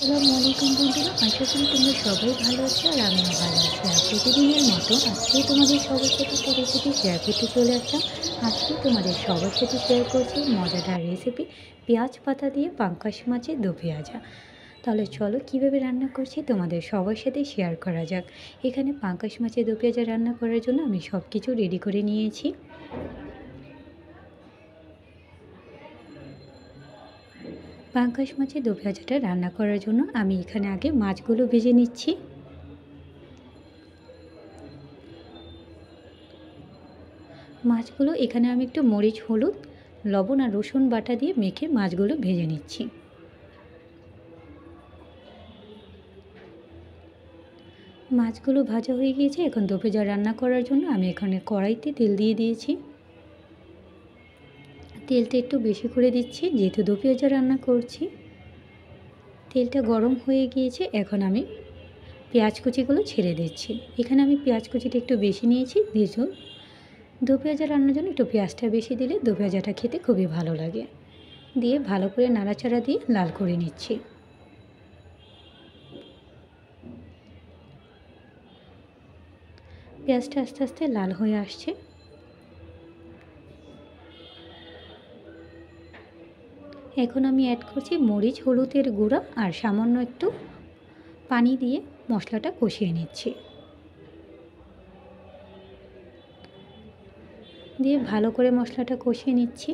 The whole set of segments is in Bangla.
আসসালামু আলাইকুম বন্ধুরা, আশা করি তোমরা সবাই ভালো আছো আর আমিও ভালো আছি। আর প্রতিদিনের মতো আজকেও তোমাদের সবার সাথে একটা রেসিপি শেয়ার করতে চলে আসলাম। আজকে তোমাদের সবার সাথে শেয়ার করছি মজাদার রেসিপি পেঁয়াজ পাতা দিয়ে পাঙ্গাস মাছের দো পেঁয়াজা। তাহলে চলো কীভাবে রান্না করছি তোমাদের সবার সাথে শেয়ার করা যাক। এখানে পাঙ্গাস মাছের দো পেঁয়াজা রান্না করার জন্য আমি সব কিছু রেডি করে নিয়েছি। পাঙ্গাস মাছের দো পেঁয়াজাটা রান্না করার জন্য আমি এখানে আগে মাছগুলো ভেজে নিচ্ছি। মাছগুলো এখানে আমি একটু মরিচ, হলুদ, লবণ আর রসুন বাটা দিয়ে মেখে মাছগুলো ভেজে নিচ্ছি। মাছগুলো ভাজা হয়ে গিয়েছে। এখন দো পেঁয়াজা রান্না করার জন্য আমি এখানে কড়াইতে তেল দিয়ে দিয়েছি। তেলটা একটু বেশি করে দিচ্ছি যেহেতু দো পেঁয়াজা রান্না করছি। তেলটা গরম হয়ে গিয়েছে। এখন আমি পেঁয়াজ কুচিগুলো ছেড়ে দিচ্ছি। এখানে আমি পেঁয়াজ কুচিটা একটু বেশি নিয়েছি। দো পেঁয়াজা রান্নার জন্য একটু পেঁয়াজটা বেশি দিলে দো পেঁয়াজাটা খেতে খুবই ভালো লাগে। দিয়ে ভালো করে নাড়াচাড়া দিয়ে লাল করে নিচ্ছি। পেঁয়াজটা আস্তে আস্তে লাল হয়ে আসছে। এখন আমি অ্যাড করছি মরিচ, হলুদের গুঁড়া আর সামান্য একটু পানি দিয়ে মশলাটা কষিয়ে নিচ্ছি। দিয়ে ভালো করে মশলাটা কষিয়ে নিচ্ছি।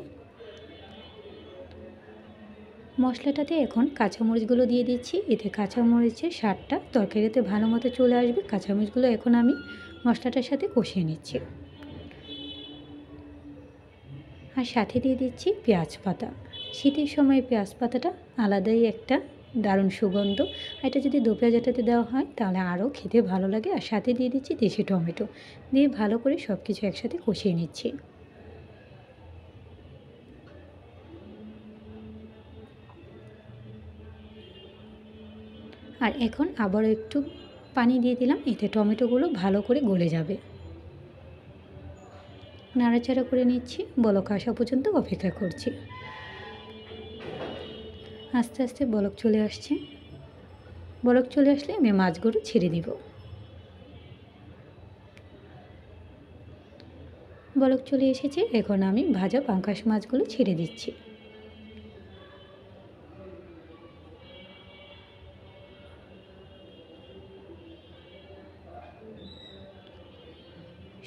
মশলাটাতে এখন কাঁচামরিচগুলো দিয়ে দিচ্ছি। এতে কাঁচামরিচের স্বাদটা তরকারিতে ভালো মতো চলে আসবে। কাঁচামরিচগুলো এখন আমি মশলাটার সাথে কষিয়ে নিচ্ছি। আর সাথে দিয়ে দিচ্ছি পেঁয়াজ পাতা। শীতের সময় পেঁয়াজ পাতাটা আলাদাই একটা দারুণ সুগন্ধ। এটা যদি দো পেঁয়াজাটাতে দেওয়া হয় তাহলে আরও খেতে ভালো লাগে। আর সাথে দিয়ে দিচ্ছি দেশি টমেটো। দিয়ে ভালো করে সব কিছু একসাথে কষিয়ে নিচ্ছি। আর এখন আবারও একটু পানি দিয়ে দিলাম। এতে টমেটোগুলো ভালো করে গলে যাবে। নাড়াচাড়া করে নিচ্ছি। বলক আসা পর্যন্ত অপেক্ষা করছি। আস্তে আস্তে বলক চলে আসছে। বলক চলে আসলে আমি মাছগুলো ছেড়ে দিব। বলক চলে এসেছে। এখন আমি ভাজা পাঙ্গাস মাছগুলো ছেড়ে দিচ্ছি।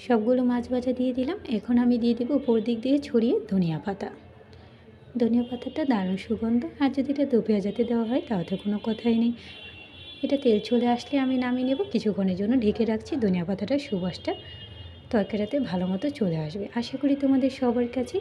সবগুলো মাছ ভাজা দিয়ে দিলাম। এখন আমি দিয়ে দেবো উপর দিক দিয়ে ছড়িয়ে ধনিয়া পাতা। ধনিয়া পাতাটা দারুণ সুগন্ধ। আর যদি এটা দো পেঁয়াজাতে দেওয়া হয় তাহলে কোনো কথাই নেই। এটা তেল চলে আসলে আমি নামিয়ে নেব। কিছুক্ষণের জন্য ঢেকে রাখছি। ধনিয়া পাতাটার সুবাসটা তরকারিতে ভালো মতো চলে আসবে। আশা করি তোমাদের সবার কাছে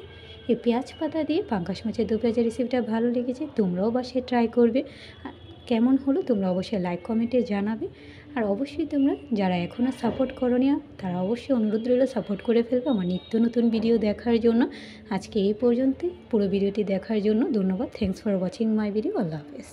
এই পেঁয়াজ পাতা দিয়ে পাঙ্গাস মাছের দো পেঁয়াজা রেসিপিটা ভালো লেগেছে। তোমরাও বাসায় ট্রাই করবে। আর কেমন হলো তোমরা অবশ্যই লাইক কমেন্টে জানাবে। আর অবশ্যই তোমরা যারা এখনও সাপোর্ট করোনি তারা অবশ্যই অনুরোধ রইল সাপোর্ট করে ফেলবে আমার নিত্য নতুন ভিডিও দেখার জন্য। আজকে এই পর্যন্তই। পুরো ভিডিওটি দেখার জন্য ধন্যবাদ। Thanks for watching my video. Allah হাফেজ।